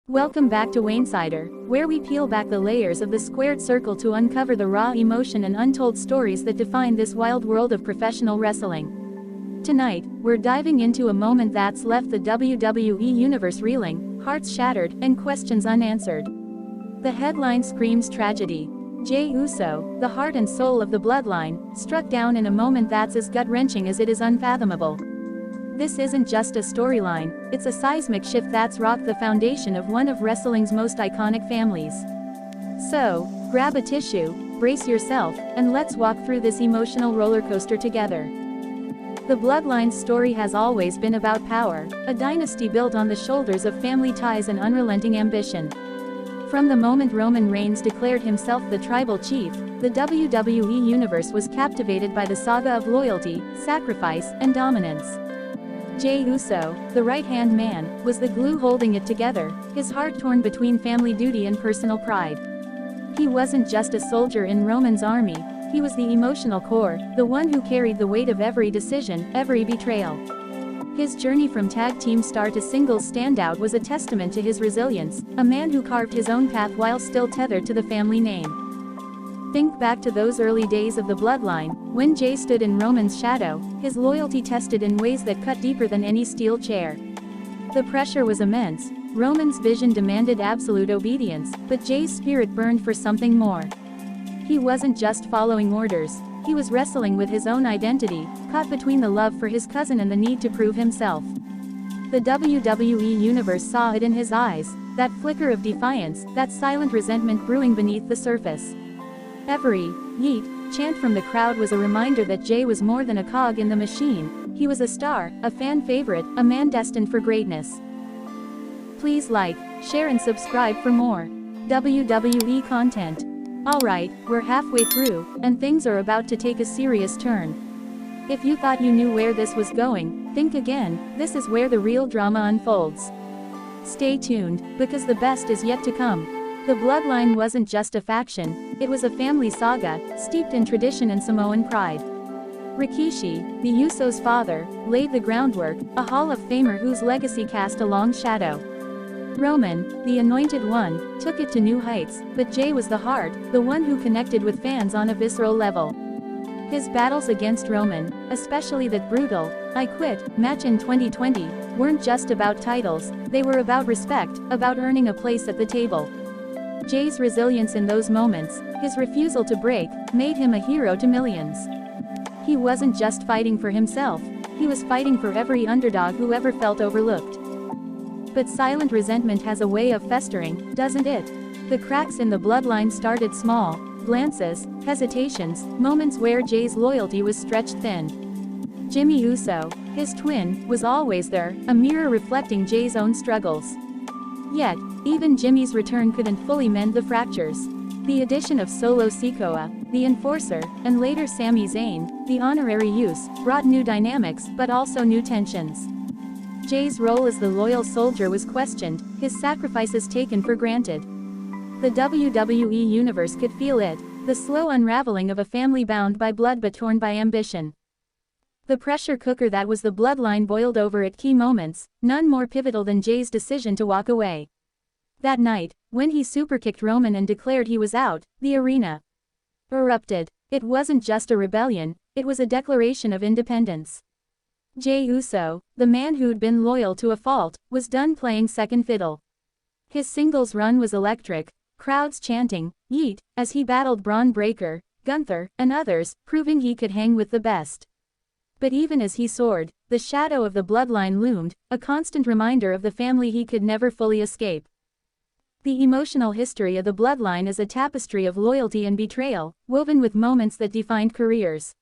Welcome back to Wainsider, where we peel back the layers of the squared circle to uncover the raw emotion and untold stories that define this wild world of professional wrestling. Tonight, we're diving into a moment that's left the WWE Universe reeling, hearts shattered, and questions unanswered. The headline screams tragedy. Jay Uso, the heart and soul of the Bloodline, struck down in a moment that's as gut-wrenching as it is unfathomable. This isn't just a storyline, it's a seismic shift that's rocked the foundation of one of wrestling's most iconic families. So, grab a tissue, brace yourself, and let's walk through this emotional roller coaster together. The Bloodline's story has always been about power, a dynasty built on the shoulders of family ties and unrelenting ambition. From the moment Roman Reigns declared himself the tribal chief, the WWE Universe was captivated by the saga of loyalty, sacrifice, and dominance. Jay Uso, the right-hand man, was the glue holding it together, his heart torn between family duty and personal pride. He wasn't just a soldier in Roman's army, he was the emotional core, the one who carried the weight of every decision, every betrayal. His journey from tag team star to singles standout was a testament to his resilience, a man who carved his own path while still tethered to the family name. Think back to those early days of the Bloodline, when Jay stood in Roman's shadow, his loyalty tested in ways that cut deeper than any steel chair. The pressure was immense, Roman's vision demanded absolute obedience, but Jay's spirit burned for something more. He wasn't just following orders, he was wrestling with his own identity, caught between the love for his cousin and the need to prove himself. The WWE Universe saw it in his eyes, that flicker of defiance, that silent resentment brewing beneath the surface. Every yeet chant from the crowd was a reminder that Jay was more than a cog in the machine, he was a star, a fan favorite, a man destined for greatness. Please like, share and subscribe for more WWE content. Alright, we're halfway through, and things are about to take a serious turn. If you thought you knew where this was going, think again, this is where the real drama unfolds. Stay tuned, because the best is yet to come. The Bloodline wasn't just a faction, it was a family saga, steeped in tradition and Samoan pride. Rikishi, the Usos' father, laid the groundwork, a Hall of Famer whose legacy cast a long shadow. Roman, the Anointed One, took it to new heights, but Jay was the heart, the one who connected with fans on a visceral level. His battles against Roman, especially that brutal, "I Quit" match in 2020, weren't just about titles, they were about respect, about earning a place at the table. Jay's resilience in those moments, his refusal to break, made him a hero to millions. He wasn't just fighting for himself, he was fighting for every underdog who ever felt overlooked. But silent resentment has a way of festering, doesn't it? The cracks in the Bloodline started small, glances, hesitations, moments where Jay's loyalty was stretched thin. Jimmy Uso, his twin, was always there, a mirror reflecting Jay's own struggles. Yet, even Jimmy's return couldn't fully mend the fractures. The addition of Solo Sikoa, the Enforcer, and later Sami Zayn, the honorary Use, brought new dynamics but also new tensions. Jay's role as the loyal soldier was questioned, his sacrifices taken for granted. The WWE Universe could feel it, the slow unraveling of a family bound by blood but torn by ambition. The pressure cooker that was the Bloodline boiled over at key moments, none more pivotal than Jay's decision to walk away. That night, when he superkicked Roman and declared he was out, the arena erupted. It wasn't just a rebellion, it was a declaration of independence. Jay Uso, the man who'd been loyal to a fault, was done playing second fiddle. His singles run was electric, crowds chanting, "Yeet," as he battled Braun Breaker, Gunther, and others, proving he could hang with the best. But even as he soared, the shadow of the Bloodline loomed, a constant reminder of the family he could never fully escape. The emotional history of the Bloodline is a tapestry of loyalty and betrayal, woven with moments that defined careers.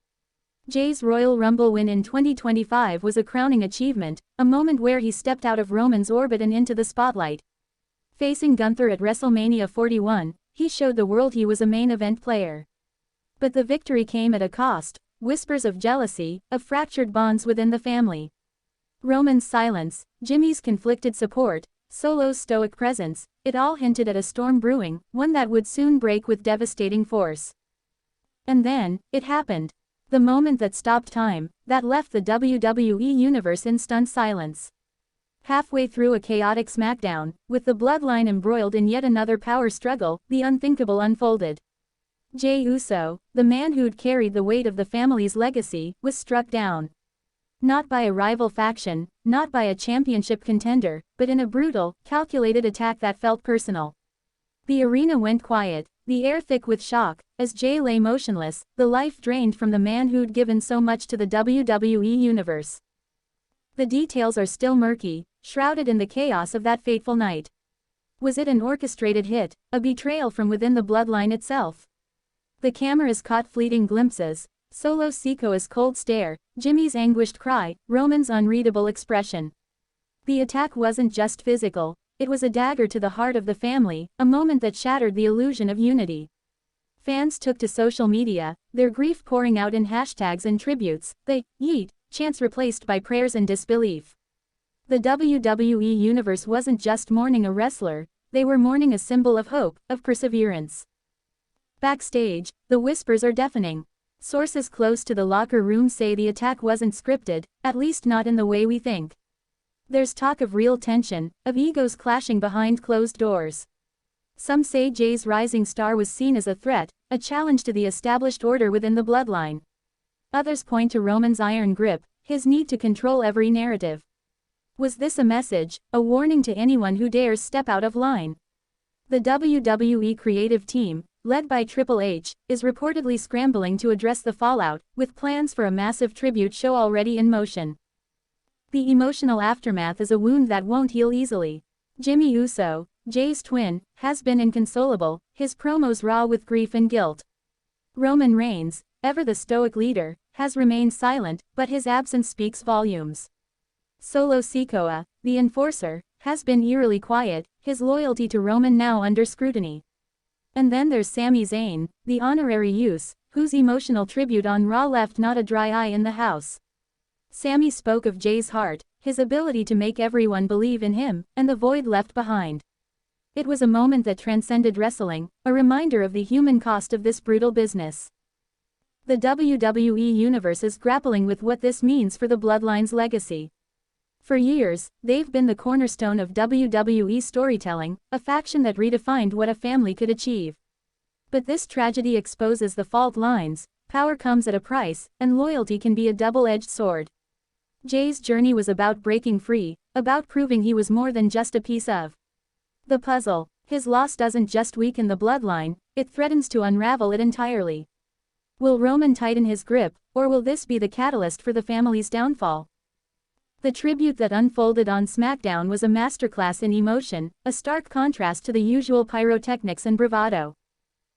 Jay's Royal Rumble win in 2025 was a crowning achievement, a moment where he stepped out of Roman's orbit and into the spotlight. Facing Gunther at WrestleMania 41, he showed the world he was a main event player. But the victory came at a cost. Whispers of jealousy, of fractured bonds within the family. Roman's silence, Jimmy's conflicted support, Solo's stoic presence, it all hinted at a storm brewing, one that would soon break with devastating force. And then, it happened. The moment that stopped time, that left the WWE Universe in stunned silence. Halfway through a chaotic SmackDown, with the Bloodline embroiled in yet another power struggle, the unthinkable unfolded. Jay Uso, the man who'd carried the weight of the family's legacy, was struck down. Not by a rival faction, not by a championship contender, but in a brutal, calculated attack that felt personal. The arena went quiet, the air thick with shock, as Jay lay motionless, the life drained from the man who'd given so much to the WWE Universe. The details are still murky, shrouded in the chaos of that fateful night. Was it an orchestrated hit, a betrayal from within the Bloodline itself? The cameras caught fleeting glimpses: Solo Sikoa's cold stare, Jimmy's anguished cry, Roman's unreadable expression. The attack wasn't just physical, it was a dagger to the heart of the family, a moment that shattered the illusion of unity. Fans took to social media, their grief pouring out in hashtags and tributes, the "Yeet" chants replaced by prayers and disbelief. The WWE Universe wasn't just mourning a wrestler, they were mourning a symbol of hope, of perseverance. Backstage, the whispers are deafening. Sources close to the locker room say the attack wasn't scripted, at least not in the way we think. There's talk of real tension, of egos clashing behind closed doors. Some say Jay's rising star was seen as a threat, a challenge to the established order within the Bloodline. Others point to Roman's iron grip, his need to control every narrative. Was this a message, a warning to anyone who dares step out of line? The WWE creative team, led by Triple H, is reportedly scrambling to address the fallout, with plans for a massive tribute show already in motion. The emotional aftermath is a wound that won't heal easily. Jimmy Uso, Jay's twin, has been inconsolable, his promos raw with grief and guilt. Roman Reigns, ever the stoic leader, has remained silent, but his absence speaks volumes. Solo Sikoa, the enforcer, has been eerily quiet, his loyalty to Roman now under scrutiny. And then there's Sami Zayn, the honorary use, whose emotional tribute on Raw left not a dry eye in the house. Sami spoke of Jay's heart, his ability to make everyone believe in him, and the void left behind. It was a moment that transcended wrestling, a reminder of the human cost of this brutal business. The WWE Universe is grappling with what this means for the Bloodline's legacy. For years, they've been the cornerstone of WWE storytelling, a faction that redefined what a family could achieve. But this tragedy exposes the fault lines: power comes at a price, and loyalty can be a double-edged sword. Jay's journey was about breaking free, about proving he was more than just a piece of the puzzle. His loss doesn't just weaken the Bloodline, it threatens to unravel it entirely. Will Roman tighten his grip, or will this be the catalyst for the family's downfall? The tribute that unfolded on SmackDown was a masterclass in emotion, a stark contrast to the usual pyrotechnics and bravado.